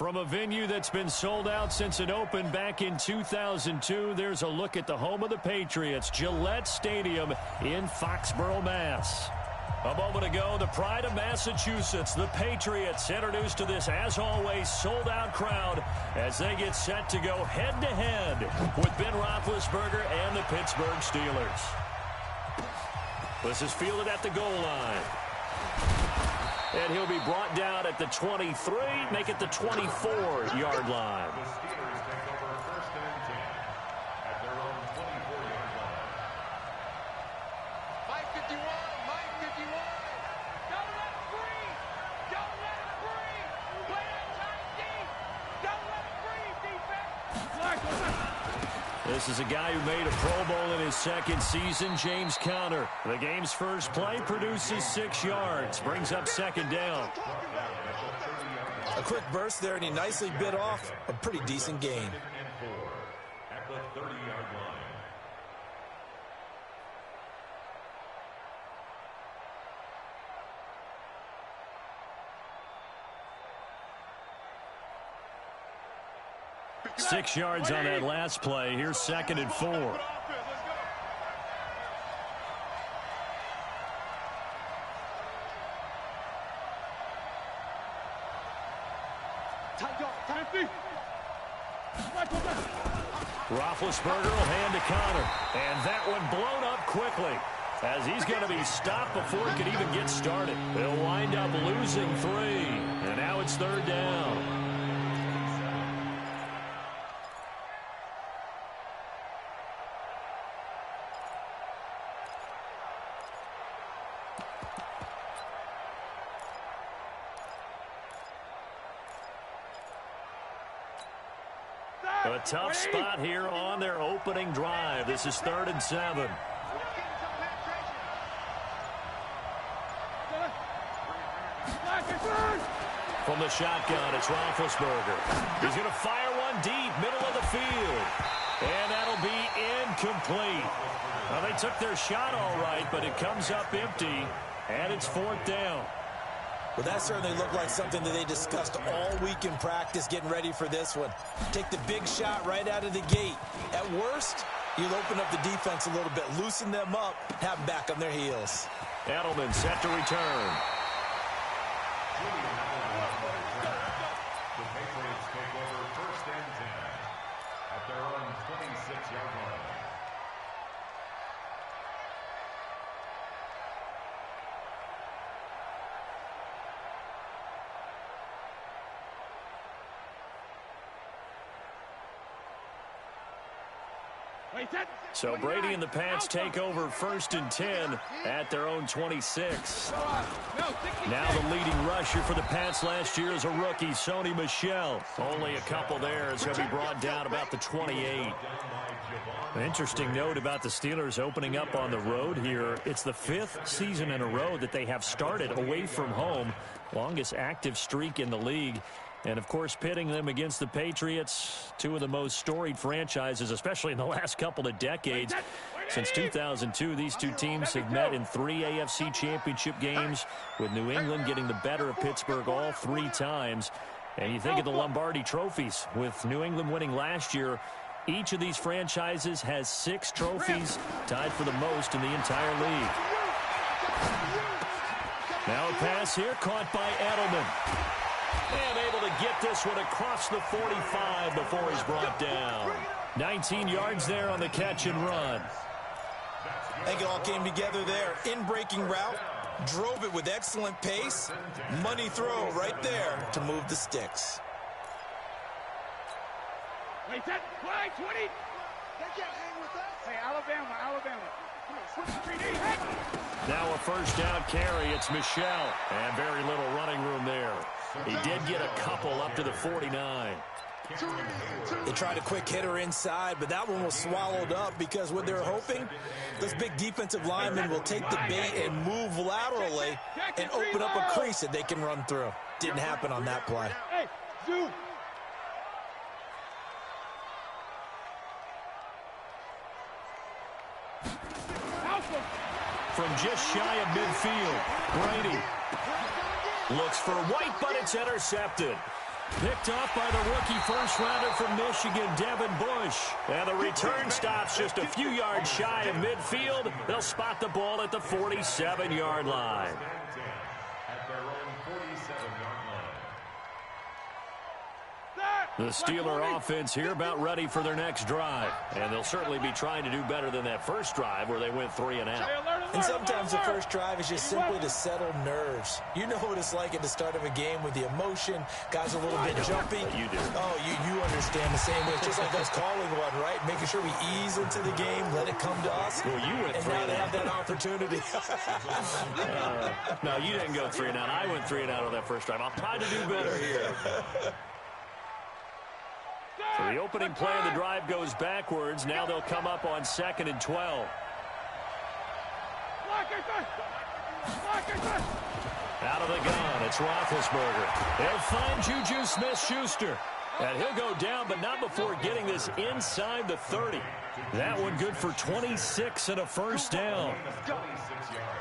From a venue that's been sold out since it opened back in 2002, there's a look at the home of the Patriots, Gillette Stadium in Foxborough, Mass. A moment ago, the pride of Massachusetts, the Patriots, introduced to this, as always, sold-out crowd as they get set to go head-to-head with Ben Roethlisberger and the Pittsburgh Steelers. This is fielded at the goal line. And he'll be brought down at the 23, make it the 24-yard line. The Steelers take over first and 10 at their own 24-yard line. 551, 551. Don't let it breathe. Don't let it breathe. Play that tight deep. Don't let it breathe, defense. This is a guy who made a Pro Bowl in his second season, James Conner. The game's first play produces 6 yards, brings up second down. A quick burst there, and he nicely bit off a pretty decent gain. At the 30-yard line. Six yards on that last play. Here's second and 4. Roethlisberger will hand to Conner. And that one blown up quickly as he's going to be stopped before he can even get started. They'll wind up losing 3. And now it's third down. A tough spot here on their opening drive. This is 3rd and 7. From the shotgun, it's Roethlisberger. He's going to fire one deep, middle of the field. And that'll be incomplete. Well, they took their shot all right, but it comes up empty, and it's 4th down. Well, that certainly looked like something that they discussed all week in practice, getting ready for this one. Take the big shot right out of the gate. At worst, you'll open up the defense a little bit, loosen them up, have them back on their heels. Edelman set to return. The Patriots take over first and 10 at their own 26-yard line. So Brady and the Pats take over 1st and 10 at their own 26. Now the leading rusher for the Pats last year is a rookie, Sony Michel. Only a couple there. It's going to be brought down about the 28. An interesting note about the Steelers opening up on the road here. It's the 5th season in a row that they have started away from home. Longest active streak in the league. And, of course, pitting them against the Patriots, two of the most storied franchises, especially in the last couple of decades. Since 2002, these two teams have met in 3 AFC championship games, with New England getting the better of Pittsburgh all 3 times. And you think of the Lombardi trophies, with New England winning last year. Each of these franchises has 6 trophies, tied for the most in the entire league. Now a pass here, caught by Edelman. And able to get this one across the 45 before he's brought down. 19 yards there on the catch and run. I think it all came together there. In-breaking route, drove it with excellent pace. Money throw right there to move the sticks. Wait, that fly 20. They can't hang with us. Hey, Alabama. Come on, switch the 3D. Now a first down carry. It's Michel. And very little running room there. He did get a couple up to the 49. They tried a quick hitter inside, but that one was swallowed up because what they're hoping, those big defensive linemen will take the bait and move laterally and open up a crease that they can run through. Didn't happen on that play. Hey, zoom. From just shy of midfield, Brady looks for White, but it's intercepted. Picked off by the rookie first-rounder from Michigan, Devin Bush. And the return stops just a few yards shy of midfield. They'll spot the ball at the 47-yard line. At their own 47-yard line. The Steeler offense here about ready for their next drive. And they'll certainly be trying to do better than that first drive where they went 3 and out. And sometimes the first drive is just simply to settle nerves. You know what it's like at the start of a game with the emotion. Guys are a little bit jumpy. You do. Oh, you understand the same way. It's just like us calling one, right? Making sure we ease into the game, let it come to us. Well, you went and 3 now and they out. have that opportunity. No, you didn't go 3 and out. I went 3 and out on that first drive. I'll try to do better here. So the opening play of the drive goes backwards. Now they'll come up on 2nd and 12. Out of the gun, it's Roethlisberger. They'll find Juju Smith-Schuster. And he'll go down, but not before getting this inside the 30. That one good for 26 and a first down.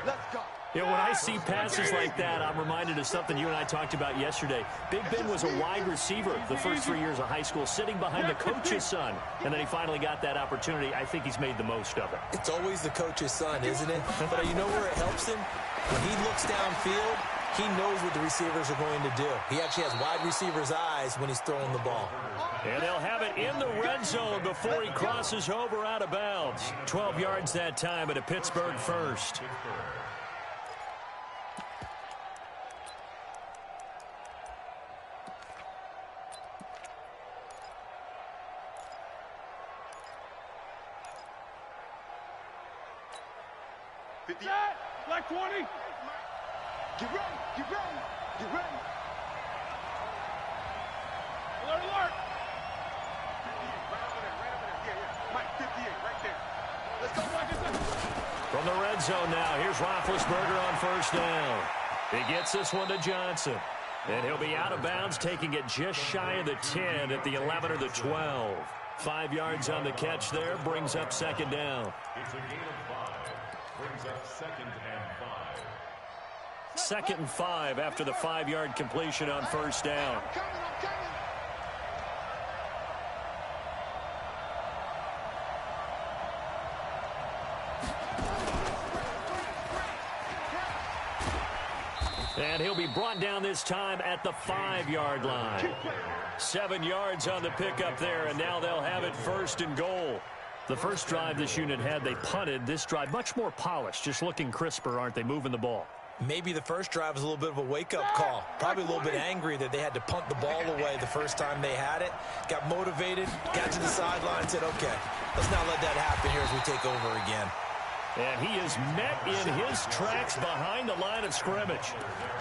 Let's go. You know, when I see passes like that, I'm reminded of something you and I talked about yesterday. Big Ben was a wide receiver the first 3 years of high school, sitting behind the coach's son. And then he finally got that opportunity. I think he's made the most of it. It's always the coach's son, isn't it? But you know where it helps him? When he looks downfield, he knows what the receivers are going to do. He actually has wide receivers' eyes when he's throwing the ball. And they'll have it in the red zone before he crosses over out of bounds. 12 yards that time at a Pittsburgh first. Like 20. Get ready. Get ready. Get ready. Alert, alert. 58, right over there. Right over there. Yeah. Mike, 58, right there. Let's go, Mike. From the red zone now, here's Roethlisberger on first down. He gets this one to Johnson. And he'll be out of bounds, taking it just shy of the 10 at the 11 or the 12. 5 yards on the catch there, brings up second down. It's a gain of 5. Brings up 2nd and 5. 2nd and 5 after the 5-yard completion on first down. I'm coming. And he'll be brought down this time at the 5-yard line. 7 yards on the pickup there, and now they'll have it 1st and goal. The first drive this unit had, they punted. This drive, much more polished, just looking crisper, aren't they, moving the ball? Maybe the first drive was a little bit of a wake-up call. Probably a little bit angry that they had to punt the ball away the first time they had it. Got motivated, got to the sideline, said, okay, let's not let that happen here as we take over again. And he is met in his tracks behind the line of scrimmage.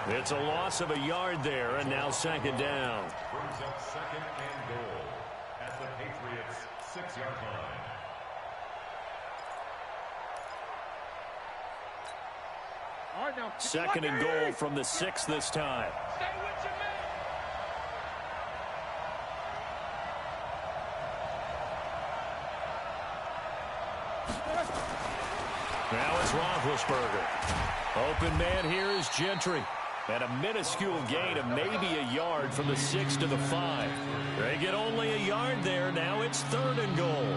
It's a loss of a yard there, and now second down. Brings up 2nd and goal at the Patriots' 6-yard line. All right, now. 2nd and goal from the 6 this time. Stay with your man. Now it's Roethlisberger. Open man here is Gentry. And a minuscule gain of maybe a yard from the 6 to the 5. They get only a yard there. Now it's 3rd and goal.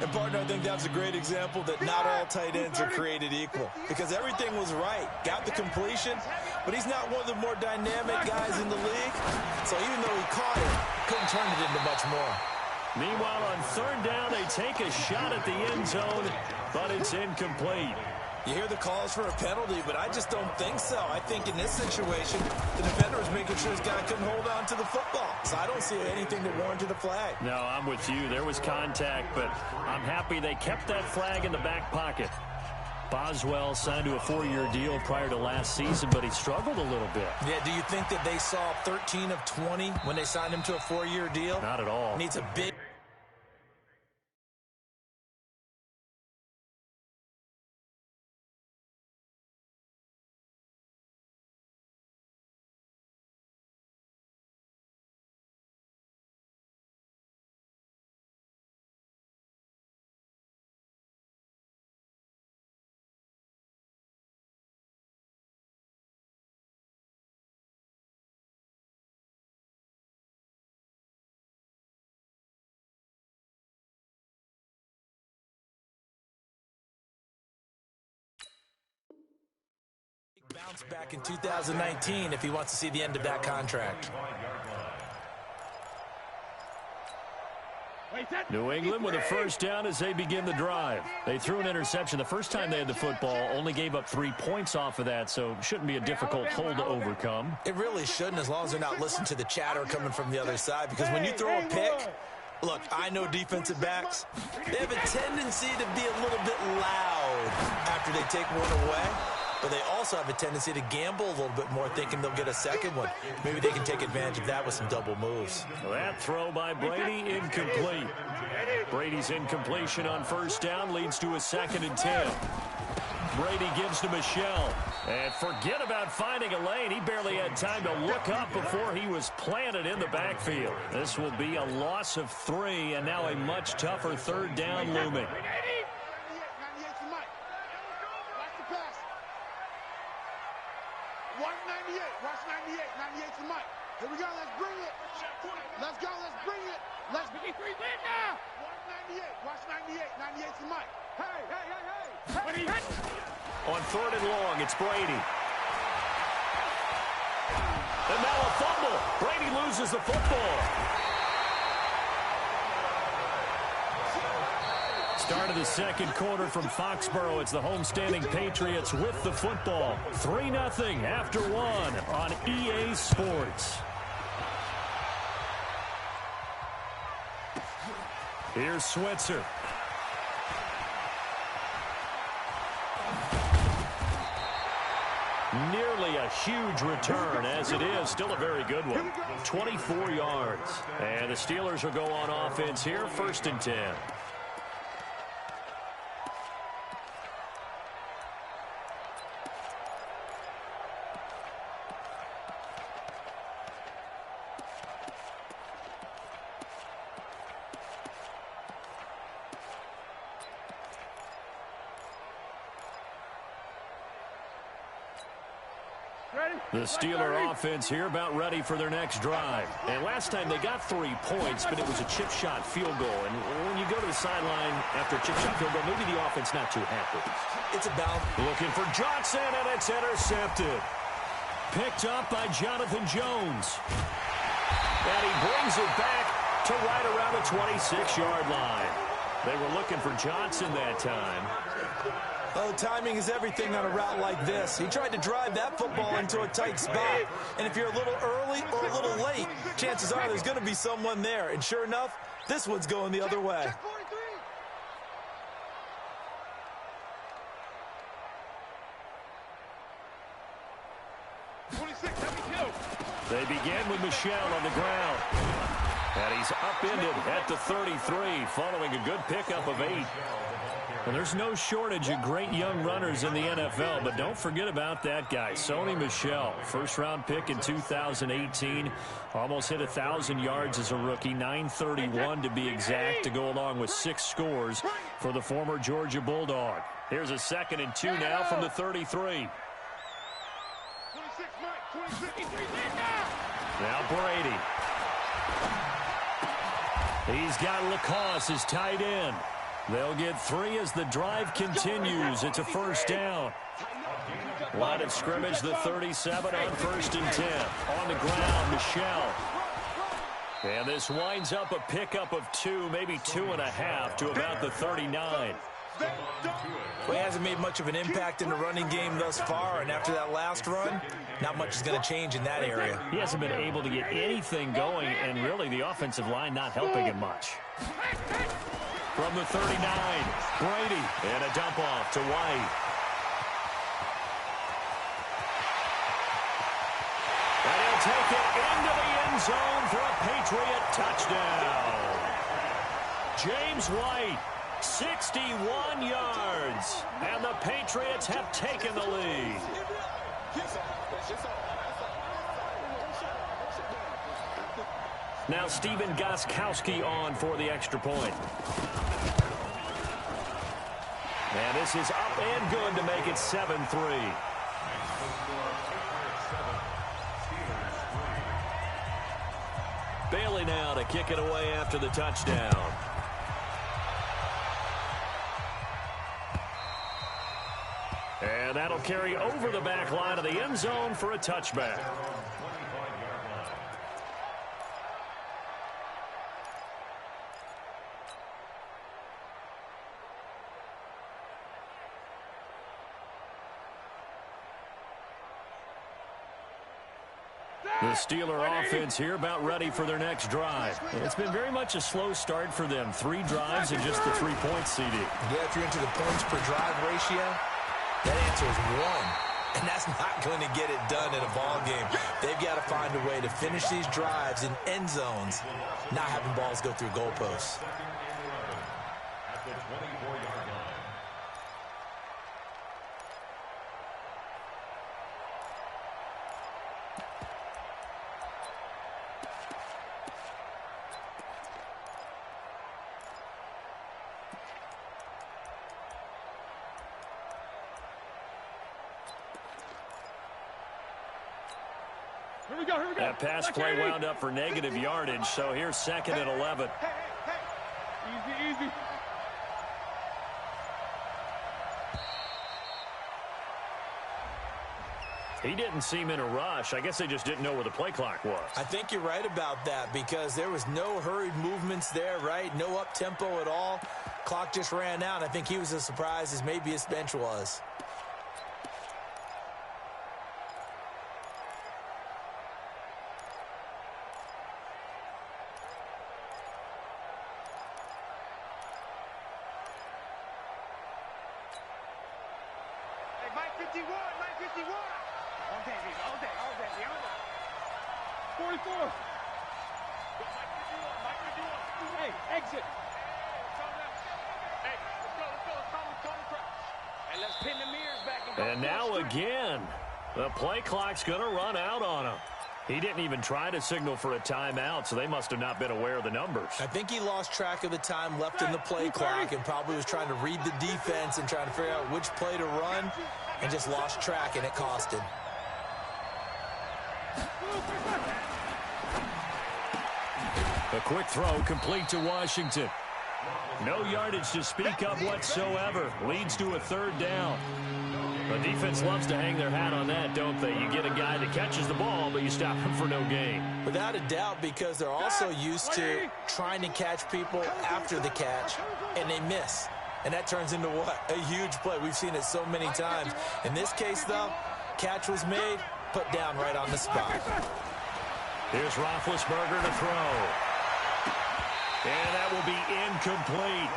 And, partner, I think that's a great example that not all tight ends are created equal because everything was right. Got the completion, but he's not one of the more dynamic guys in the league. So even though he caught it, couldn't turn it into much more. Meanwhile, on 3rd down, they take a shot at the end zone, but it's incomplete. You hear the calls for a penalty, but I just don't think so. I think in this situation, the defender was making sure his guy couldn't hold on to the football. So I don't see anything that warranted a flag. No, I'm with you. There was contact, but I'm happy they kept that flag in the back pocket. Boswell signed to a 4-year deal prior to last season, but he struggled a little bit. Yeah, do you think that they saw 13 of 20 when they signed him to a 4-year deal? Not at all. Needs a big Bounce back in 2019 if he wants to see the end of that contract. New England with a first down as they begin the drive. They threw an interception the first time they had the football, only gave up 3 points off of that, so shouldn't be a difficult hole to overcome. It really shouldn't, as long as they're not listening to the chatter coming from the other side, because when you throw a pick, look, I know defensive backs, they have a tendency to be a little bit loud after they take one away, but they also have a tendency to gamble a little bit more, thinking they'll get a second one. Maybe they can take advantage of that with some double moves. That throw by Brady, incomplete. Brady's incompletion on first down leads to a 2nd and 10. Brady gives to Michel. And forget about finding a lane. He barely had time to look up before he was planted in the backfield. This will be a loss of 3, and now a much tougher 3rd down looming. Watch 98. 98 to Mike. Here we go. Let's bring it. Let's go. Let's bring it. Let's bring it. Watch 98. Watch 98. 98 to Mike. Hey. On 3rd and long, it's Brady. And now a fumble. Brady loses the football. Start of the 2nd quarter from Foxborough. It's the homestanding Patriots with the football. 3-0 after 1 on EA Sports. Here's Switzer. Nearly a huge return, as it is. Still a very good one. 24 yards. And the Steelers will go on offense here. 1st and 10. The Steeler offense here about ready for their next drive. And last time they got 3 points, but it was a chip shot field goal. And when you go to the sideline after a chip shot field goal, maybe the offense not too happy. It's about looking for Johnson, and it's intercepted. Picked up by Jonathan Jones. And he brings it back to right around the 26-yard line. They were looking for Johnson that time. Oh, timing is everything on a route like this. He tried to drive that football into a tight spot. And if you're a little early or a little late, chances are there's going to be someone there. And sure enough, this one's going the other way. They begin with Michel on the ground. And he's upended at the 33, following a good pickup of 8. Well, there's no shortage of great young runners in the NFL, but don't forget about that guy, Sony Michel. First-round pick in 2018. Almost hit 1,000 yards as a rookie, 931 to be exact, to go along with 6 scores for the former Georgia Bulldog. Here's a 2nd and 2 now from the 33. Now Brady. He's got Lacoste as tight end. They'll get 3 as the drive continues. It's a first down. Line of scrimmage, the 37 on 1st and 10. On the ground, Michel. And this winds up a pickup of 2, maybe 2.5 to about the 39. Well, he hasn't made much of an impact in the running game thus far, and after that last run, not much is going to change in that area. He hasn't been able to get anything going, and really the offensive line not helping him much. From the 39, Brady, and a dump off to White. And he'll take it into the end zone for a Patriot touchdown. James White, 61 yards, and the Patriots have taken the lead. Now Stephen Gostkowski on for the extra point. And this is up and good to make it 7-3. Bailey now to kick it away after the touchdown. And that'll carry over the back line of the end zone for a touchback. The Steeler offense here about ready for their next drive. It's been very much a slow start for them. 3 drives and just the 3 points, CD. Yeah, if you're into the points per drive ratio, that answer is 1. And that's not going to get it done in a ball game. They've got to find a way to finish these drives in end zones, not having balls go through goalposts. At the 24-yard line. Here we go, here we go. That pass play wound up for negative yardage, so here's 2nd and 11. Easy, easy. He didn't seem in a rush. I guess they just didn't know where the play clock was. I think you're right about that because there was no hurried movements there, right? No up-tempo at all. Clock just ran out. I think he was as surprised as maybe his bench was. Mike 51, Mike 51. All day, all day, all day, all day. 44. Mike 51, Mike 51. Hey, exit. Hey, let's go, let's call the crouch. And let's pin the mirrors back and go. And now again, the play clock's going to run out on him. He didn't even try to signal for a timeout, so they must have not been aware of the numbers. I think he lost track of the time left in the play clock and probably was trying to read the defense and trying to figure out which play to run and just lost track, and it cost him. A quick throw complete to Washington. No yardage to speak of whatsoever. Leads to a 3rd down. The defense loves to hang their hat on that, don't they? You get a guy that catches the ball, but you stop him for no gain. Without a doubt, because they're also used to trying to catch people after the catch, and they miss. And that turns into what? A huge play. We've seen it so many times. In this case, though, catch was made, put down right on the spot. Here's Roethlisberger to throw. And that will be incomplete.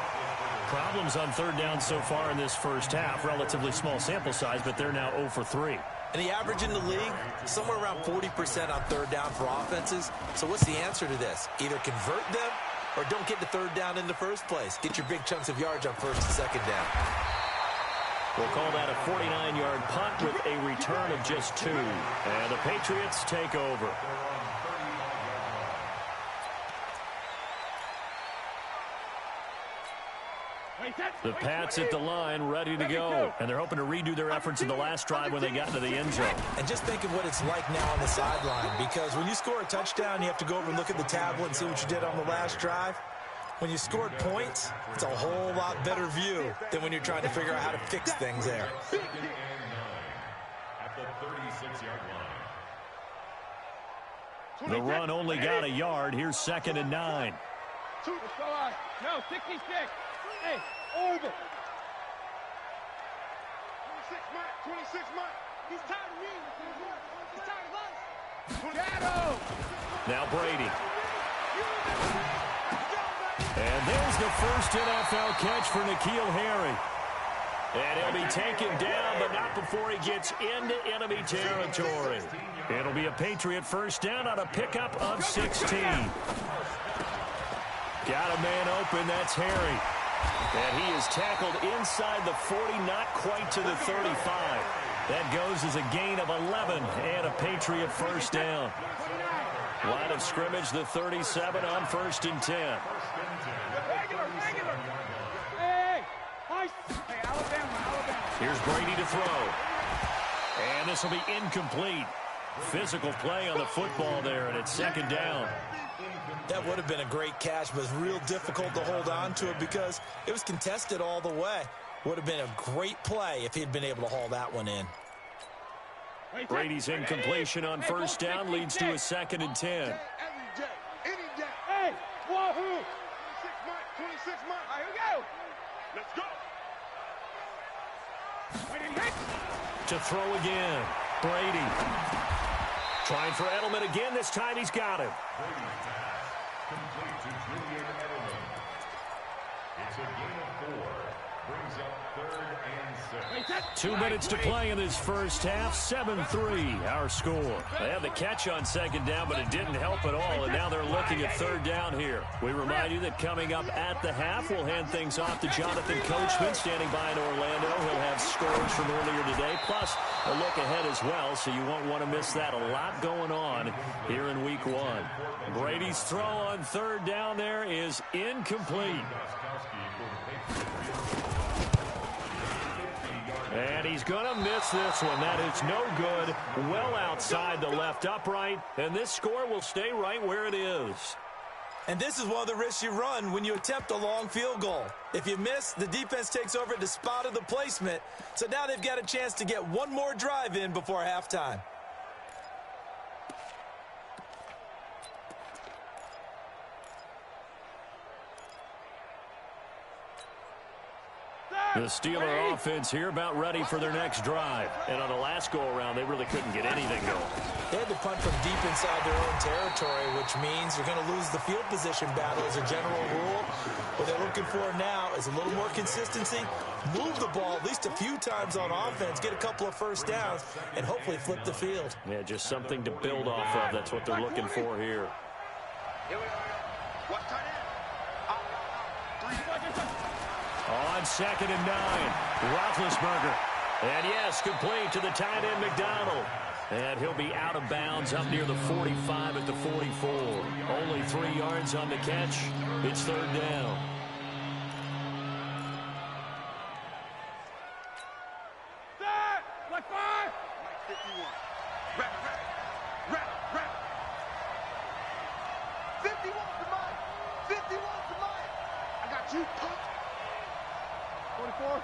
Problems on 3rd down so far in this first half. Relatively small sample size, but they're now 0 for 3. And the average in the league, somewhere around 40% on 3rd down for offenses. So what's the answer to this? Either convert them or don't get the 3rd down in the first place. Get your big chunks of yards on 1st and 2nd down. We'll call that a 49-yard punt with a return of just 2. And the Patriots take over. The Pats at the line, ready to go. And they're hoping to redo their efforts in the last drive when they got into the end zone. And just think of what it's like now on the sideline, because when you score a touchdown, you have to go over and look at the tablet and see what you did on the last drive. When you scored points, it's a whole lot better view than when you're trying to figure out how to fix things there. At the 36-yard line. The run only got a yard. Here's 2nd and 9. No, 66. Hey, over. 26 Mike, 26 Mike. He's tired of me. He's tired of us. Shadow. Now Brady. And there's the first NFL catch for N'Keal Harry. And he'll be taken down, but not before he gets into enemy territory. It'll be a Patriot first down on a pickup of 16. Got a man open, that's Harry. And he is tackled inside the 40, not quite to the 35. That goes as a gain of 11 and a Patriot first down. Line of scrimmage, the 37 on 1st and 10. Hey, Alabama. Here's Brady to throw. And this will be incomplete. Physical play on the football there, and it's 2nd down. That would have been a great catch, but it's real difficult to hold on to it because it was contested all the way. Would have been a great play if he'd been able to haul that one in. Brady's incompletion on first down leads to a 2nd and 10. Every day, any day. Hey, wahoo! 26 Mike. All right, here we go. Let's go. To throw again. Brady. Trying for Edelman again. This time he's got him. Brady's pass complete to Julian Edelman. It's a gain of 4. Brings up 3rd and 6. 2 minutes to play in this first half. 7-3 our score. They had the catch on 2nd down, but it didn't help at all, and now they're looking at 3rd down here. We remind you that coming up at the half, we'll hand things off to Jonathan Coachman standing by in Orlando. He'll have scores from earlier today, plus a look ahead as well, so you won't want to miss that. A lot going on here in week 1. Brady's throw on 3rd down there is incomplete. And he's going to miss this one. That is no good. Well outside the left upright. And this score will stay right where it is. And this is one of the risks you run when you attempt a long field goal. If you miss, the defense takes over at the spot of the placement. So now they've got a chance to get one more drive in before halftime. The Steeler offense here about ready for their next drive. And on the last go-around, they really couldn't get anything going. They had to punt from deep inside their own territory, which means you're going to lose the field position battle as a general rule. What they're looking for now is a little more consistency, move the ball at least a few times on offense, get a couple of first downs, and hopefully flip the field. Yeah, just something to build off of. That's what they're looking for here. Here we are. What tight end? On 2nd and 9, Roethlisberger. And yes, complete to the tight end McDonald. And he'll be out of bounds up near the 45 at the 44. Only 3 yards on the catch. It's 3rd down. Like 5. 51. Rap. 51 to Mike. 51 to Mike. I got you, punk. 44.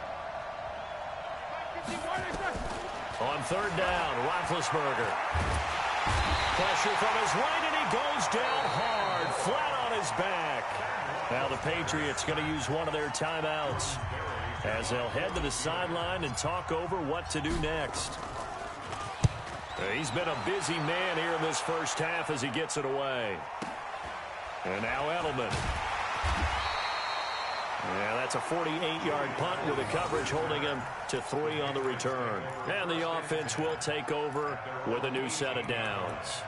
On 3rd down, Roethlisberger. Pressure from his right, and he goes down hard, flat on his back. Now the Patriots going to use one of their timeouts as they'll head to the sideline and talk over what to do next. He's been a busy man here in this first half as he gets it away. And now Edelman. Yeah, that's a 48-yard punt with the coverage holding him to 3 on the return. And the offense will take over with a new set of downs.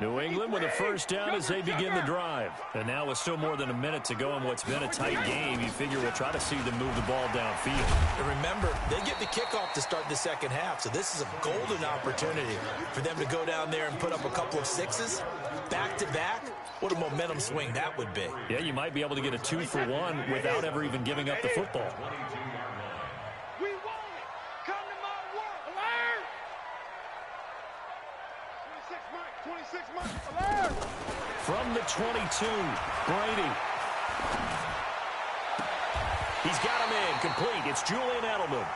New England with a first down as they begin the drive. And now with still more than a minute to go in what's been a tight game, you figure we'll try to see them move the ball downfield. And remember, they get the kickoff to start the second half, so this is a golden opportunity for them to go down there and put up a couple of 6s back-to-back. What a momentum swing that would be. Yeah, you might be able to get a 2-for-1 without ever even giving up the football. We want it. Come to my work. Alert. 26 Mike. Alert. From the 22, Brady. He's got him in, complete. It's Julian Edelman.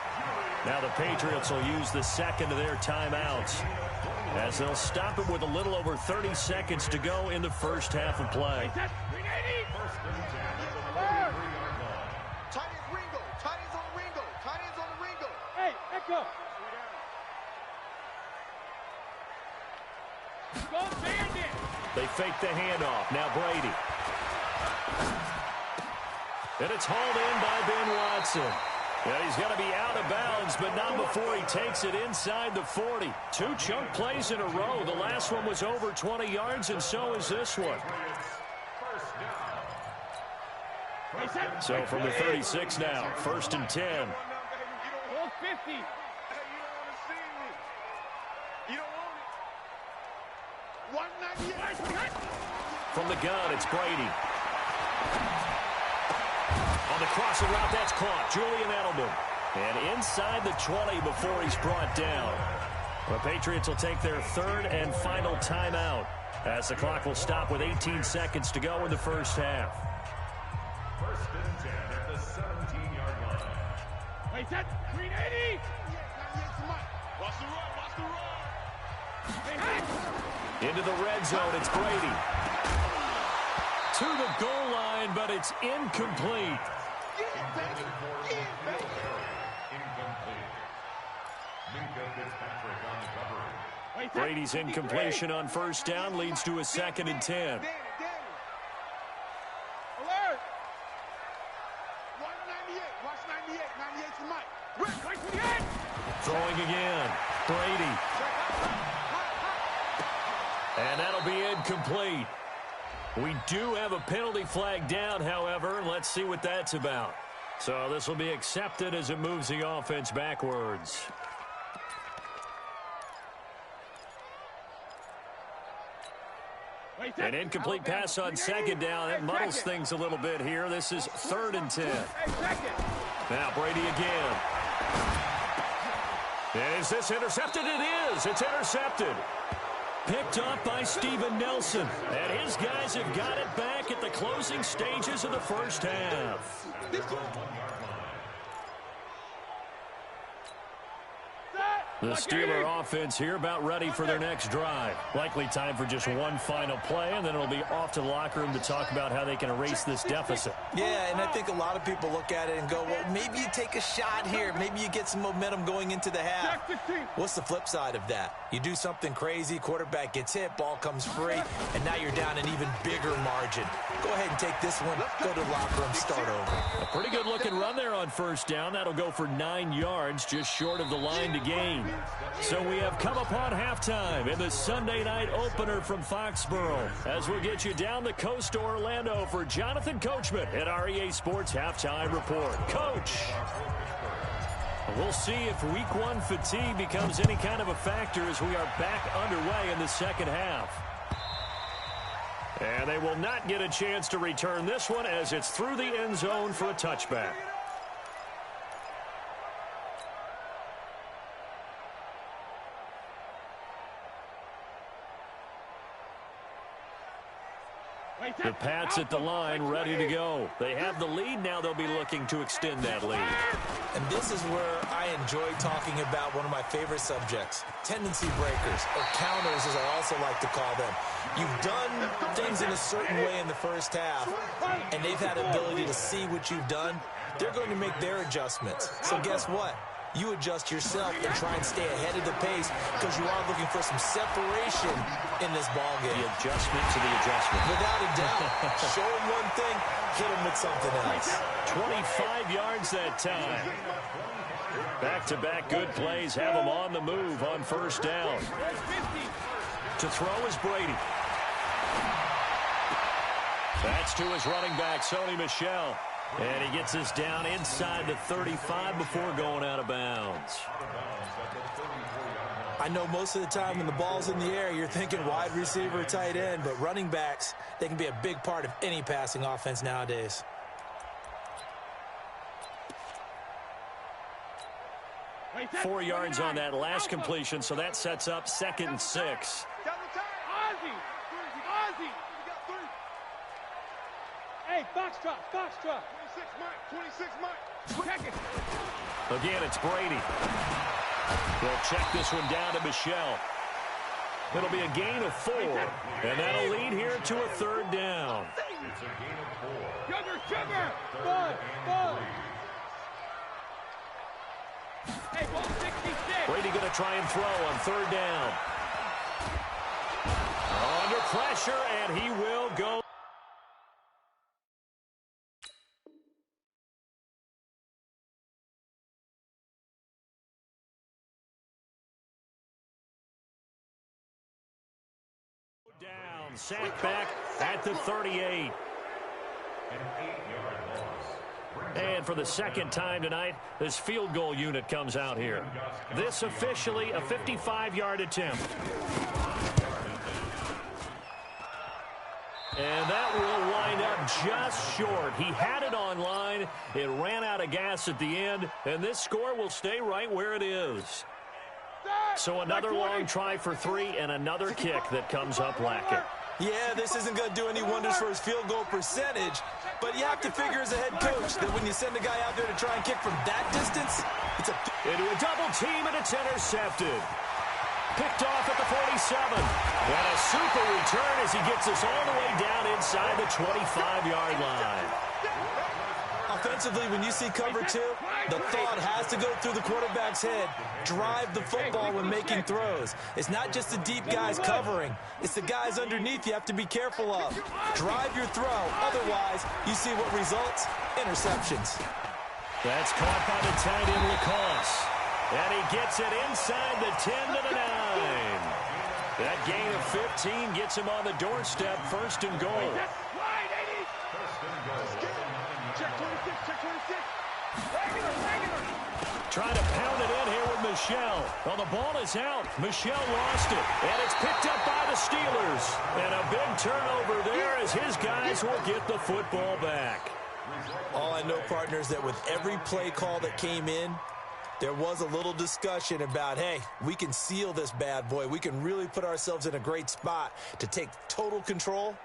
Now the Patriots will use the second of their timeouts as they'll stop it with a little over 30 seconds to go in the first half of play. Tight ends Ringo. Tight ends on Ringo. Tight ends on the Ringo. Hey, echo. Go bandit. They fake the handoff. Now Brady. And it's hauled in by Ben Watson. Yeah, he's going to be out of bounds, but not before he takes it inside the 40. 2 chunk plays in a row. The last one was over 20 yards, and so is this one. So from the 36 now, 1st and 10. 50. You don't want it. 198. From the gun, it's Brady. On the crossing route, that's caught. Julian Edelman. And inside the 20 before he's brought down. The Patriots will take their third and final timeout as the clock will stop with 18 seconds to go in the first half. First and 10 at the 17-yard line. Wait, set. 380. Watch the run. Watch the run. Into the red zone, it's Brady. To the goal line, but it's incomplete. Brady's incompletion on first down leads to a 2nd and 10. Alert. 198. Watch 98. 98 to Mike. Right 28. Throwing again. Brady. And that'll be incomplete. We do have a penalty flag down, however. Let's see what that's about. So this will be accepted as it moves the offense backwards. An incomplete pass on 2nd down. That muddles things a little bit here. This is 3rd and 10. Now Brady again. Is this intercepted? It is. It's intercepted. Picked up by Steven Nelson. And his guys have got it back at the closing stages of the first half. The Steeler offense here about ready for their next drive. Likely time for just one final play, and then it'll be off to the locker room to talk about how they can erase this deficit. Yeah, and I think a lot of people look at it and go, well, maybe you take a shot here. Maybe you get some momentum going into the half. What's the flip side of that? You do something crazy, quarterback gets hit, ball comes free, and now you're down an even bigger margin. Go ahead and take this one, go to the locker room, start over. A pretty good-looking run there on first down. That'll go for 9 yards, just short of the line to gain. So we have come upon halftime in the Sunday night opener from Foxborough as we'll get you down the coast to Orlando for Jonathan Coachman at our EA Sports Halftime Report. Coach, we'll see if Week 1 fatigue becomes any kind of a factor as we are back underway in the second half. And they will not get a chance to return this one as it's through the end zone for a touchback. The Pats at the line, ready to go. They have the lead now. They'll be looking to extend that lead. And this is where I enjoy talking about one of my favorite subjects, tendency breakers, or counters as I also like to call them. You've done things in a certain way in the first half, and they've had ability to see what you've done. They're going to make their adjustments. So guess what? You adjust yourself and try and stay ahead of the pace because you are looking for some separation in this ball game. The adjustment to the adjustment. Without a doubt. Show them one thing, hit them with something else. 25 yards that time. Back-to-back good plays have them on the move on first down. To throw is Brady. That's to his running back, Sony Michel. And he gets us down inside the 35 before going out of bounds. I know most of the time when the ball's in the air, you're thinking wide receiver, tight end, but running backs, they can be a big part of any passing offense nowadays. Wait, 4 yards on that last completion, so that sets up 2nd and 6. Ozzy. Hey, foxtrot. 26 Mike. Check it. Again, it's Brady. They'll check this one down to Michel. It'll be a gain of 4, and that'll lead here to a 3rd down. It's a gain of 4. Sugar. Ball. Hey, ball 66. Brady going to try and throw on 3rd down. Under pressure, and he will go. Down, sack back at the 38. And for the second time tonight, this field goal unit comes out here. This officially a 55-yard attempt. And that will wind up just short. He had it on line. It ran out of gas at the end, and this score will stay right where it is. So another long try for 3 and another kick that comes up lacking. Yeah, this isn't going to do any wonders for his field goal percentage, but you have to figure as a head coach that when you send a guy out there to try and kick from that distance, it's into a double team, and it's intercepted. Picked off at the 47. And a super return as he gets us all the way down inside the 25-yard line. Offensively, when you see cover 2, the thought has to go through the quarterback's head. Drive the football when making throws. It's not just the deep guys covering. It's the guys underneath you have to be careful of. Drive your throw. Otherwise, you see what results? Interceptions. That's caught by the tight end, Lacoste. And he gets it inside the 10 to the 9. That gain of 15 gets him on the doorstep, 1st and goal. Trying to pound it in here with Michel. Well, the ball is out. Michel lost it. And it's picked up by the Steelers. And a big turnover there as his guys will get the football back. All I know, partners, that with every play call that came in, there was a little discussion about, hey, we can seal this bad boy. We can really put ourselves in a great spot to take total control,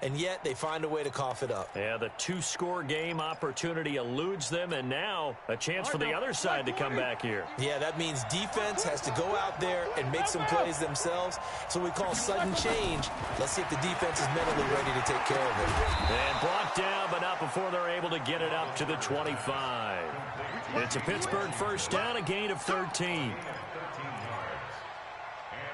and yet they find a way to cough it up. Yeah, the 2-score game opportunity eludes them, and now a chance for the other side to come back here. Yeah, that means defense has to go out there and make some plays themselves. So we call sudden change. Let's see if the defense is mentally ready to take care of it. And brought down, but not before they're able to get it up to the 25. It's a Pittsburgh 1st down, a gain of 13.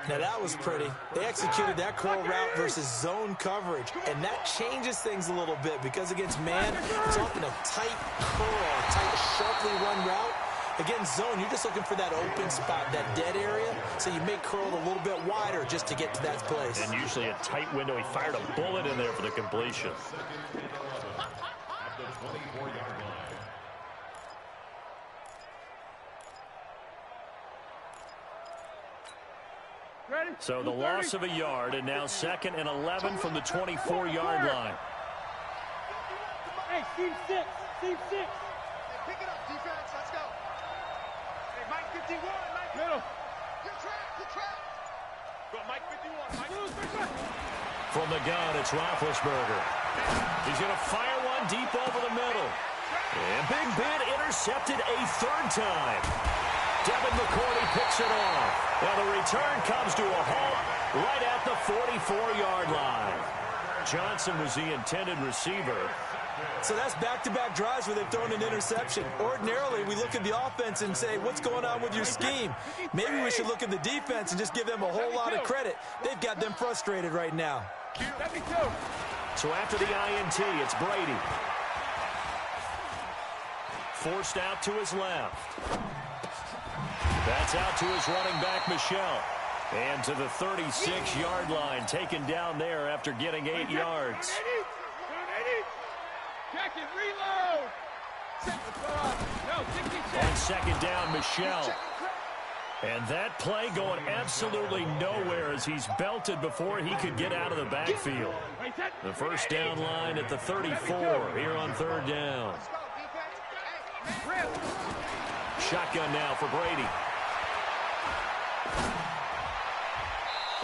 Now, that was pretty. They executed that curl route versus zone coverage, and that changes things a little bit because against man, it's often a tight curl, tight, sharply run route. Against zone, you're just looking for that open spot, that dead area, so you make curl a little bit wider just to get to that place. And usually a tight window. He fired a bullet in there for the completion. So the loss of a yard, and now 2nd and 11 from the 24-yard line. Hey, team 6. Team 6. Hey, pick it up, defense. Let's go. Hey, Mike 51. Mike. Middle. You're trapped. You're trapped. Go, Mike 51. Mike. From the gun, it's Roethlisberger. He's going to fire one deep over the middle. And Big Ben intercepted a 3rd time. Devin McCourty picks it off. Now the return comes to a halt right at the 44-yard line. Johnson was the intended receiver. So that's back-to-back drives where they've thrown an interception. Ordinarily, we look at the offense and say, what's going on with your scheme? Maybe we should look at the defense and just give them a whole lot of credit. They've got them frustrated right now. So after the INT, it's Brady. Forced out to his left. That's out to his running back, Michel. And to the 36-yard line, taken down there after getting 8 yards. On 2nd down, Michel. And that play going absolutely nowhere as he's belted before he could get out of the backfield. The 1st down line at the 34 here on 3rd down. Shotgun now for Brady.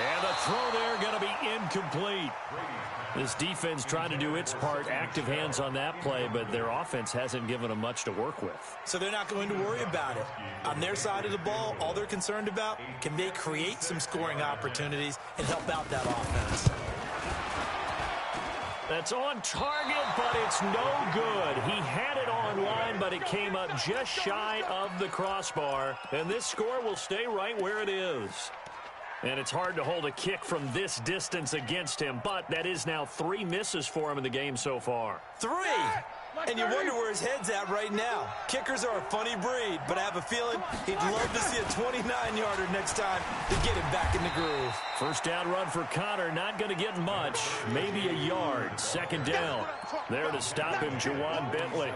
And the throw there going to be incomplete. This defense trying to do its part, active hands on that play, but their offense hasn't given them much to work with. So they're not going to worry about it. On their side of the ball, all they're concerned about, can they create some scoring opportunities and help out that offense? That's on target, but it's no good. He had it on line, but it came up just shy of the crossbar, and this score will stay right where it is. And it's hard to hold a kick from this distance against him, but that is now 3 misses for him in the game so far. 3! And you wonder where his head's at right now. Kickers are a funny breed, but I have a feeling he'd love to see a 29-yarder next time to get him back in the groove. 1st down run for Connor, not going to get much, maybe a yard. 2nd down. There to stop him, Juwan Bentley.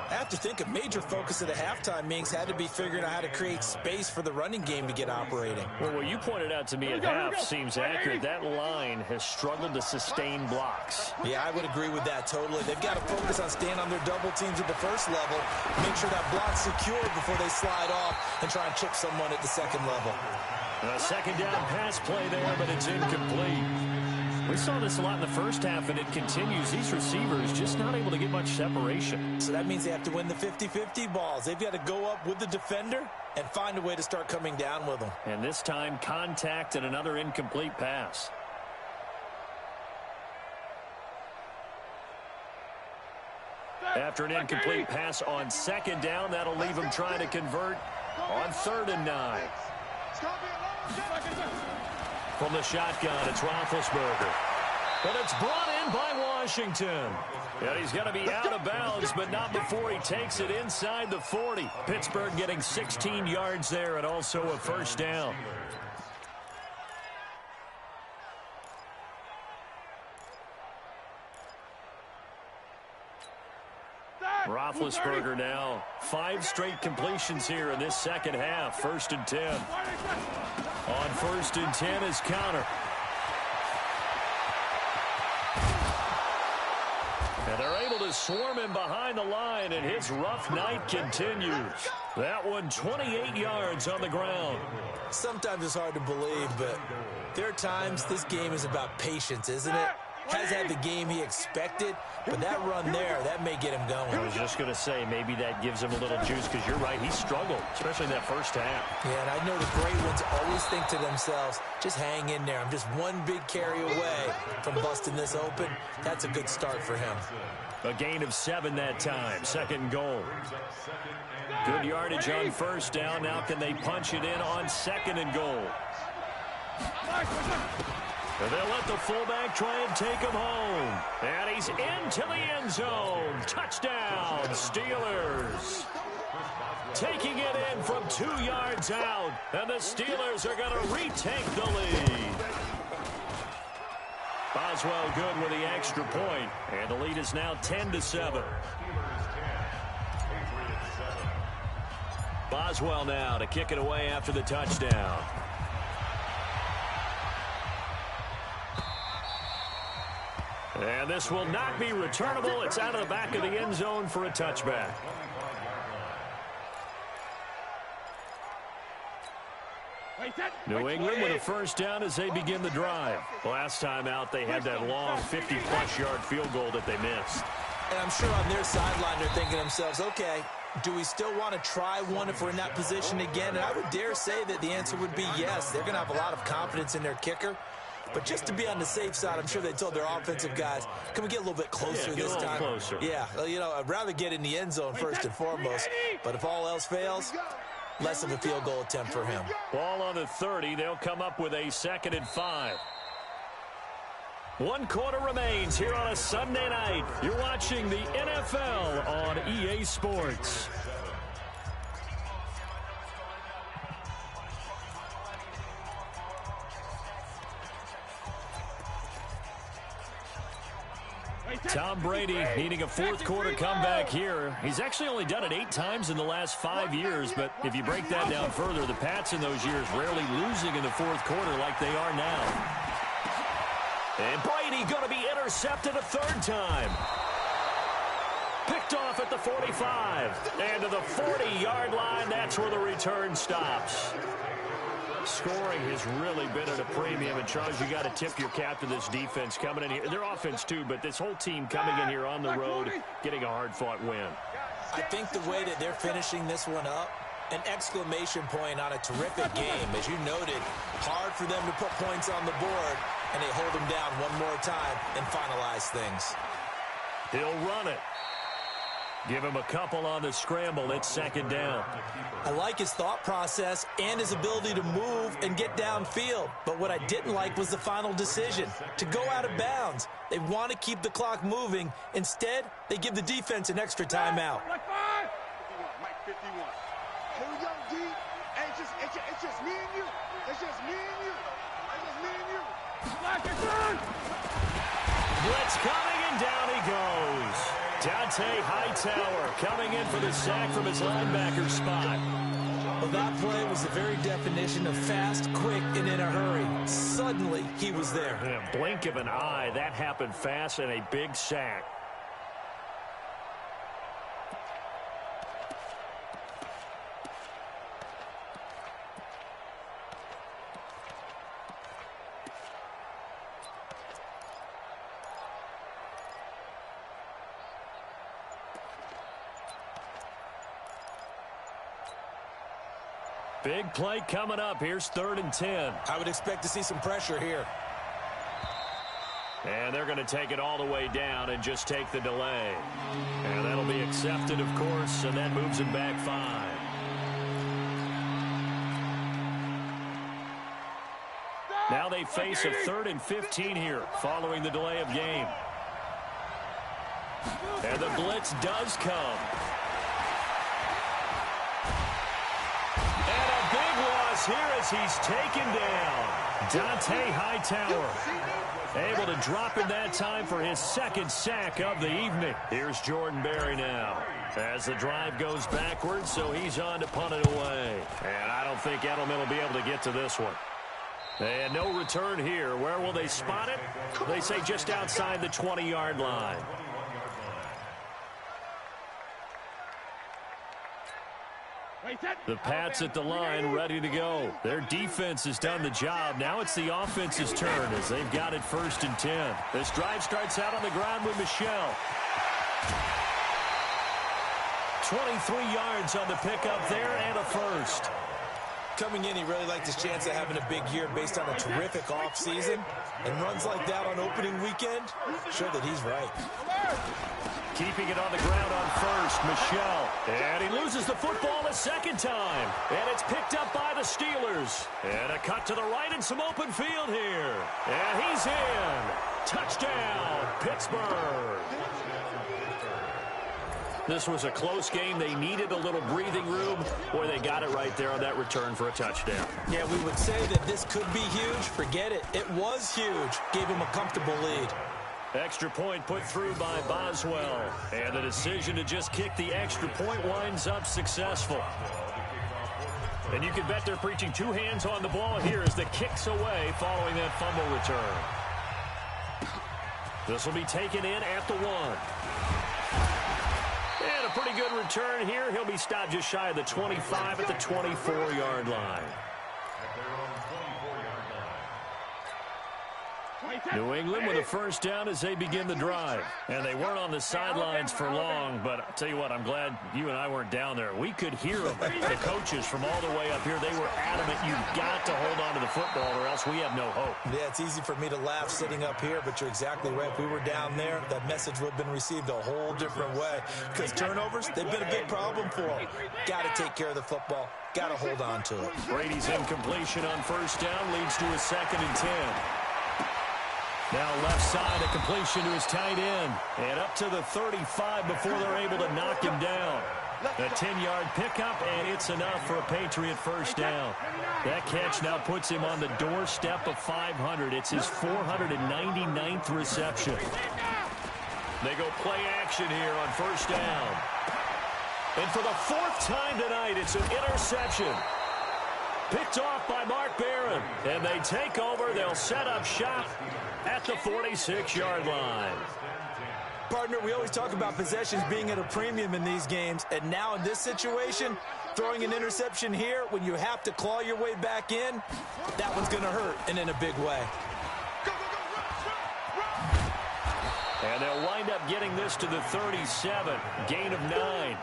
I have to think a major focus of the halftime meetings had to be figuring out how to create space for the running game to get operating. Well, what you pointed out to me at half seems accurate. That line has struggled to sustain blocks. Yeah, I would agree with that totally. They've got to focus on staying on their double teams at the first level, make sure that block's secured before they slide off and try and chip someone at the second level. A second down pass play there, but it's incomplete. We saw this a lot in the first half, and it continues. These receivers just not able to get much separation. So that means they have to win the 50-50 balls. They've got to go up with the defender and find a way to start coming down with them. And this time, contact and another incomplete pass. After an incomplete pass on second down, that'll leave them trying to convert on 3rd and 9. From the shotgun, it's Roethlisberger. But it's brought in by Washington. And he's going to be out of bounds, but not before he takes it inside the 40. Pittsburgh getting 16 yards there and also a first down. Roethlisberger now 5 straight completions here in this second half. 1st and 10. On 1st and 10 is Counter. And they're able to swarm him behind the line, and his rough night continues. That one 28 yards on the ground. Sometimes it's hard to believe, but there are times this game is about patience, isn't it? Has had the game he expected, but that run there, that may get him going. I was just going to say, maybe that gives him a little juice, because you're right, he struggled, especially in that first half. Yeah, and I know the great ones always think to themselves, just hang in there. I'm just one big carry away from busting this open. That's a good start for him. A gain of 7 that time. 2nd and goal. Good yardage on 1st down. Now can they punch it in on 2nd and goal? And they'll let the fullback try and take him home. And he's into the end zone. Touchdown, Steelers. Taking it in from 2 yards out. And the Steelers are going to retake the lead. Boswell good with the extra point. And the lead is now 10-7. Boswell now to kick it away after the touchdown. And this will not be returnable. It's out of the back of the end zone for a touchback. New England with a first down as they begin the drive. Last time out, they had that long 50-plus yard field goal that they missed. And I'm sure on their sideline they're thinking to themselves, okay, do we still want to try one if we're in that position again? And I would dare say that the answer would be yes. They're going to have a lot of confidence in their kicker. But just to be on the safe side, I'm sure they told their offensive guys, can we get a little bit closer this time? Closer. Yeah, you know, I'd rather get in the end zone first and foremost. But if all else fails, less of a field goal attempt for him. Ball on the 30. They'll come up with a 2nd and 5. 1 quarter remains here on a Sunday night. You're watching the NFL on EA Sports. Tom Brady needing a 4th quarter comeback here. He's actually only done it 8 times in the last 5 years, but if you break that down further, the Pats in those years rarely losing in the 4th quarter like they are now. And Brady going to be intercepted a 3rd time. Picked off at the 45. And to the 40-yard line, that's where the return stops. Scoring has really been at a premium, and Charles, you got to tip your cap to this defense coming in here. Their offense too, but this whole team coming in here on the road, getting a hard-fought win. I think the way that they're finishing this one up, an exclamation point on a terrific game. As you noted, hard for them to put points on the board, and they hold them down one more time and finalize things. He'll run it. Give him a couple on the scramble. It's 2nd down. I like his thought process and his ability to move and get downfield. But what I didn't like was the final decision, to go out of bounds. They want to keep the clock moving. Instead, they give the defense an extra timeout. Mike 51. Here we go, D. Hey, it's just me and you. It's just me and you. It's just me and you. Blitz coming, and down he goes. Dante Hightower coming in for the sack from his linebacker spot. Well, that play was the very definition of fast, quick, and in a hurry. Suddenly, he was there. In a blink of an eye, that happened fast and a big sack. Big play coming up. Here's 3rd and 10. I would expect to see some pressure here. And they're going to take it all the way down and just take the delay. And that'll be accepted, of course, and that moves him back 5. Now they face a 3rd and 15 here following the delay of game. And the blitz does come. Here as he's taken down. Dante Hightower able to drop in that time for his 2nd sack of the evening. Here's Jordan Berry now as the drive goes backwards, so he's on to punt it away. And I don't think Edelman will be able to get to this one. And no return here. Where will they spot it? They say just outside the 20-yard line. The Pats at the line, ready to go. Their defense has done the job. Now it's the offense's turn as they've got it 1st and 10. This drive starts out on the ground with Michel. 23 yards on the pickup there and a first. Coming in, he really liked his chance of having a big year based on a terrific offseason. And runs like that on opening weekend show that he's right. Keeping it on the ground on first, Michel. And he loses the football a 2nd time. And it's picked up by the Steelers. And a cut to the right and some open field here. And he's in. Touchdown, Pittsburgh. This was a close game. They needed a little breathing room. Boy, they got it right there on that return for a touchdown. Yeah, we would say that this could be huge. Forget it. It was huge. Gave him a comfortable lead. Extra point put through by Boswell. And the decision to just kick the extra point winds up successful. And you can bet they're preaching 2 hands on the ball here as the kick's away following that fumble return. This will be taken in at the 1. And a pretty good return here. He'll be stopped just shy of the 25 at the 24-yard line. New England with a first down as they begin the drive. And they weren't on the sidelines for long, but I'll tell you what, I'm glad you and I weren't down there. We could hear them. The coaches from all the way up here, they were adamant, you've got to hold on to the football or else we have no hope. Yeah, it's easy for me to laugh sitting up here, but you're exactly right. If we were down there, that message would have been received a whole different way. Because turnovers, they've been a big problem for them. Got to take care of the football. Got to hold on to it. Brady's incompletion on first down leads to a 2nd and 10. Now left side, a completion to his tight end. And up to the 35 before they're able to knock him down. A 10-yard pickup, and it's enough for a Patriot first down. That catch now puts him on the doorstep of 500. It's his 499th reception. They go play action here on first down. And for the 4th time tonight, it's an interception. Picked off by Mark Barron. And they take over. They'll set up shop at the 46-yard line. Partner, we always talk about possessions being at a premium in these games. And now in this situation, throwing an interception here when you have to claw your way back in, that one's going to hurt, and in a big way. And they'll wind up getting this to the 37. Gain of 9.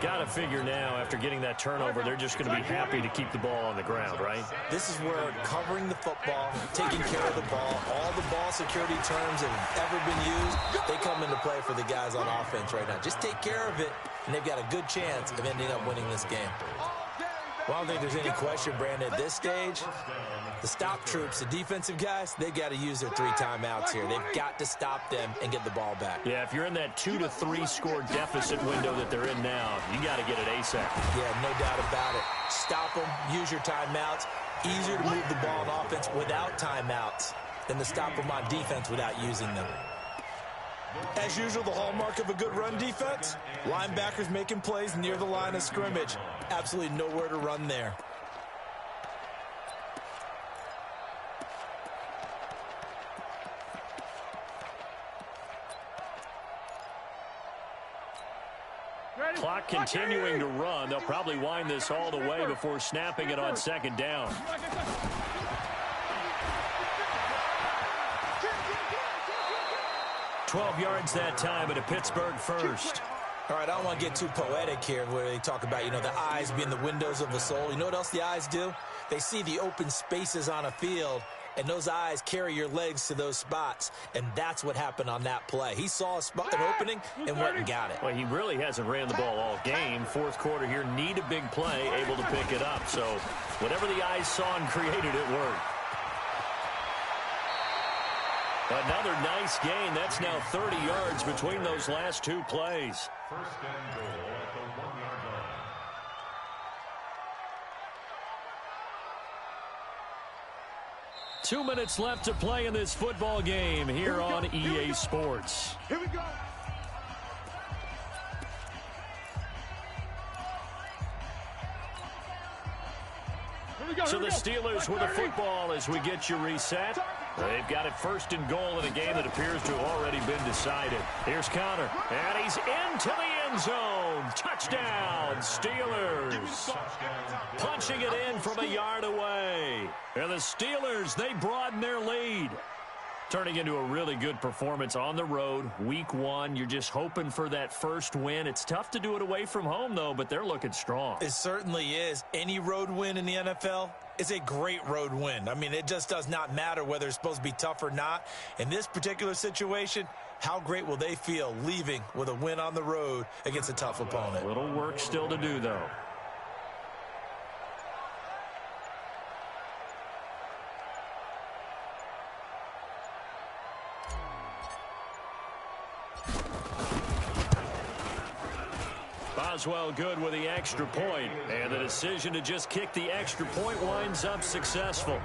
Got to figure now, after getting that turnover, they're just going to be happy to keep the ball on the ground, right? This is where covering the football, taking care of the ball, all the ball security terms that have ever been used, they come into play for the guys on offense right now. Just take care of it, and they've got a good chance of ending up winning this game. Well, I don't think there's any question, Brandon, at this stage, the stop troops, the defensive guys, they got to use their 3 timeouts here. They've got to stop them and get the ball back. Yeah, if you're in that 2 to 3 score deficit window that they're in now, you got to get it ASAP. Yeah, no doubt about it. Stop them, use your timeouts. Easier to move the ball on offense without timeouts than to stop them on defense without using them. As usual, the hallmark of a good run defense, linebackers making plays near the line of scrimmage. Absolutely nowhere to run there. Clock continuing to run. They'll probably wind this all the way before snapping it on second down. 12 yards that time at a Pittsburgh first. All right, I don't want to get too poetic here where they talk about, the eyes being the windows of the soul. You know what else the eyes do? They see the open spaces on a field, and those eyes carry your legs to those spots, and that's what happened on that play. He saw an opening and went and got it. Well, he really hasn't ran the ball all game. Fourth quarter here, need a big play, able to pick it up. So whatever the eyes saw and created, it worked. Another nice gain. That's now 30 yards between those last two plays. First and goal at the 1-yard line. Two minutes left to play in this football game here on EA Sports. Here we go. So the Steelers with the football as we get you reset. They've got it first and goal in a game that appears to have already been decided. Here's Connor, and he's into the end zone. Touchdown, Steelers. Punching it in from a yard away. And the Steelers, they broaden their lead. Turning into a really good performance on the road. Week 1, you're just hoping for that first win. It's tough to do it away from home, though, but they're looking strong. It certainly is. Any road win in the NFL is a great road win. I mean, it just does not matter whether it's supposed to be tough or not. In this particular situation, how great will they feel leaving with a win on the road against a tough opponent? A little work still to do, though. Boswell good with the extra point, and the decision to just kick the extra point winds up successful.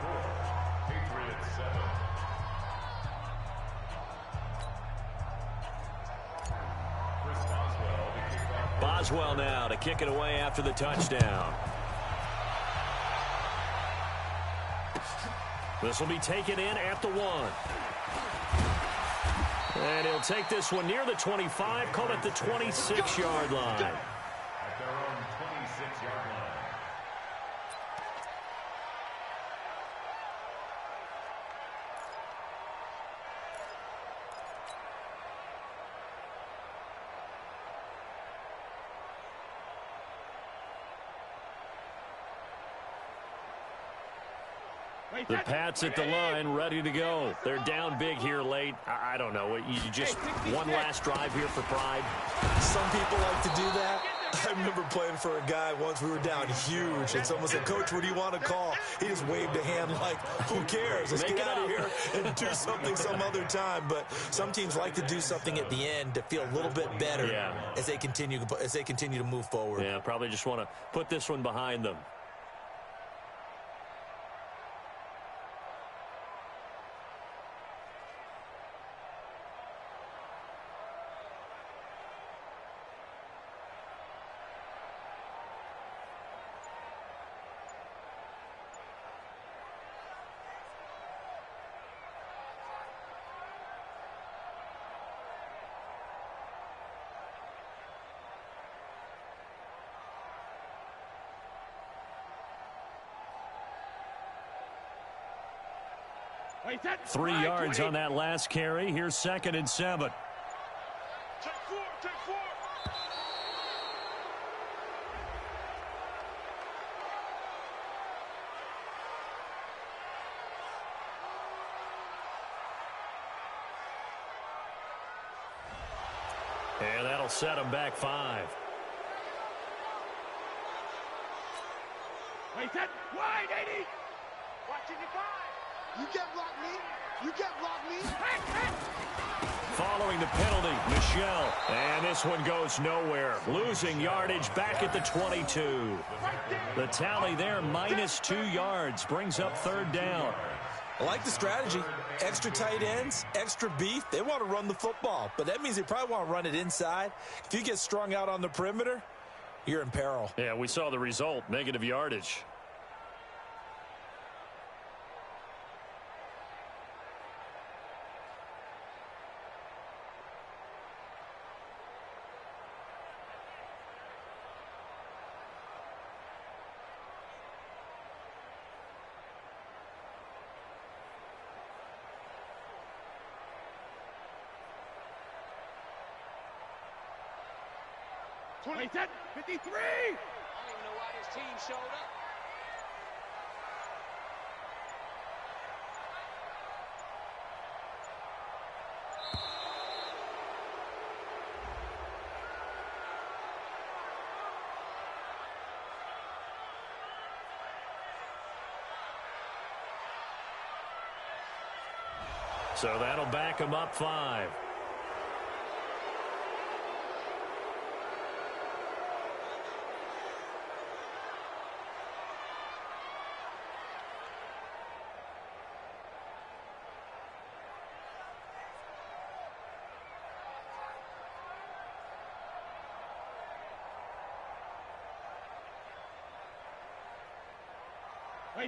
Boswell now to kick it away after the touchdown. This will be taken in at the 1. And he'll take this one near the 25, call it the 26-yard line. At their own 26-yard line. The Pats at the line, ready to go. They're down big here late. I don't know. You just one last drive here for pride. Some people like to do that. I remember playing for a guy once. We were down huge, and someone said, "Coach, what do you want to call?" He just waved a hand like, "Who cares? Let's get out of here and do something some other time." But some teams like to do something at the end to feel a little bit better as they continue to move forward. Yeah, probably just want to put this one behind them. Wait, 3 yards on that last carry. Here's 2nd and 7. Take 4, take 4. And that'll set him back 5. Wait, that wide, 80. Watching the 5. You can't block me. You can't block me. Following the penalty, Michelle. And this one goes nowhere. Losing yardage back at the 22. The tally there, -2 yards. Brings up 3rd down. I like the strategy. Extra tight ends, extra beef. They want to run the football, but that means they probably want to run it inside. If you get strung out on the perimeter, you're in peril. Yeah, we saw the result, negative yardage. He's at 53. I don't even know why his team showed up. So that'll back him up 5.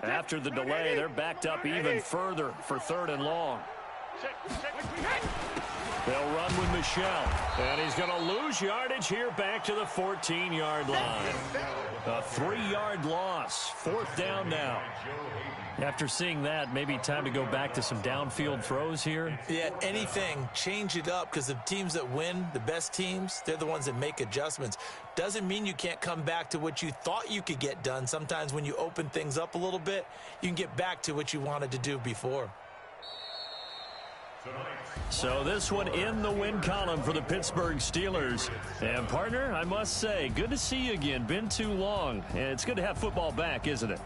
After the delay, they're backed up even further for 3rd and long. They'll run with Michelle, and he's going to lose yardage here back to the 14-yard line. A 3-yard loss, 4th down now. After seeing that, maybe time to go back to some downfield throws here. Yeah, anything. Change it up, because the teams that win, the best teams, they're the ones that make adjustments. Doesn't mean you can't come back to what you thought you could get done. Sometimes when you open things up a little bit, you can get back to what you wanted to do before. So this one in the win column for the Pittsburgh Steelers. And, partner, I must say, good to see you again. Been too long. And it's good to have football back, isn't it?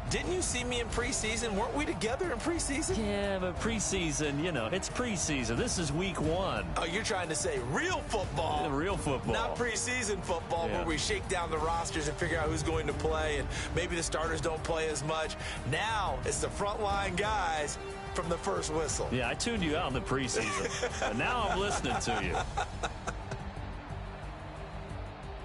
Didn't you see me in preseason? Weren't we together in preseason? Yeah, but preseason, you know, it's preseason. This is week 1. Oh, you're trying to say real football. Yeah, real football. Not preseason football, yeah, where we shake down the rosters and figure out who's going to play, and maybe the starters don't play as much. Now it's the frontline guys from the first whistle. Yeah, I tuned you out in the preseason. But now I'm listening to you.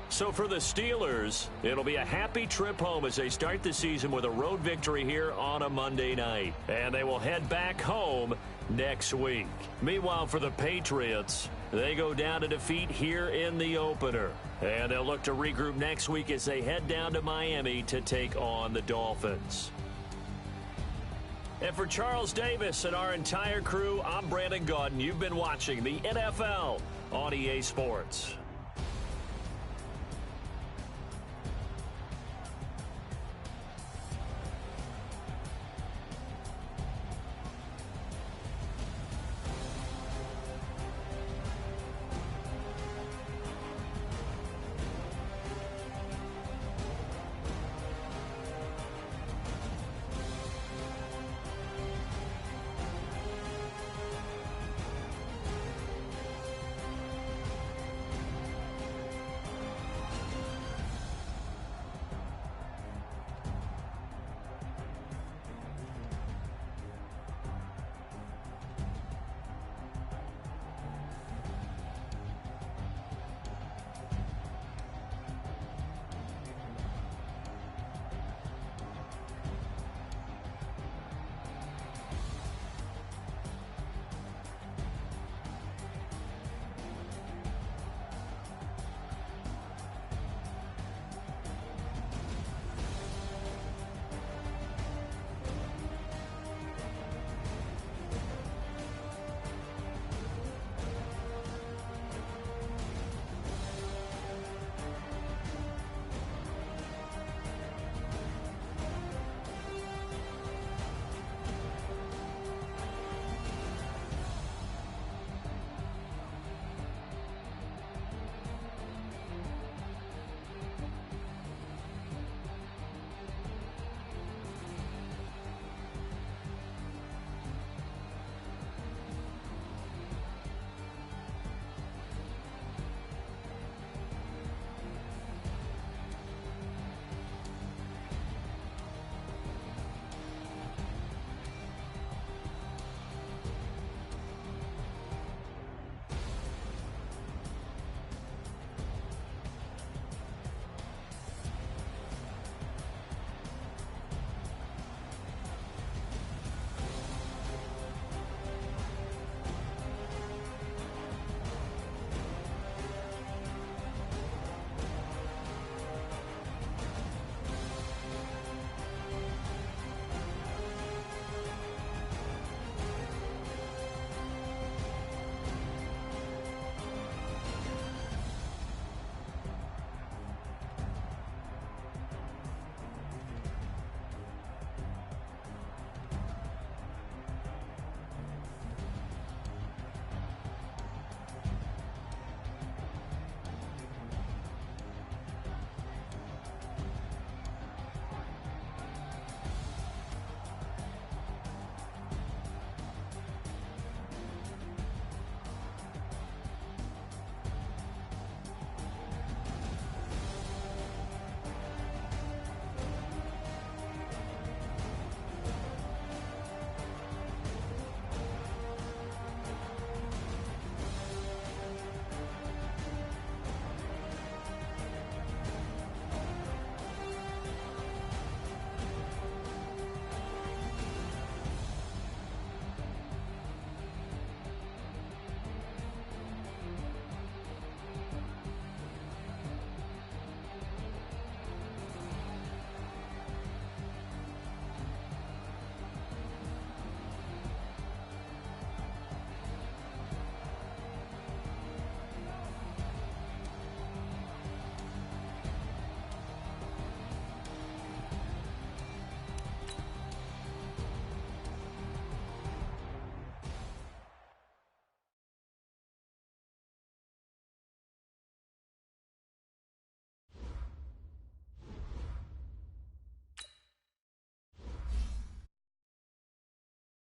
So for the Steelers, it'll be a happy trip home as they start the season with a road victory here on a Monday night. And they will head back home next week. Meanwhile, for the Patriots, they go down to defeat here in the opener. And they'll look to regroup next week as they head down to Miami to take on the Dolphins. And for Charles Davis and our entire crew, I'm Brandon Gaudin. You've been watching the NFL on EA Sports.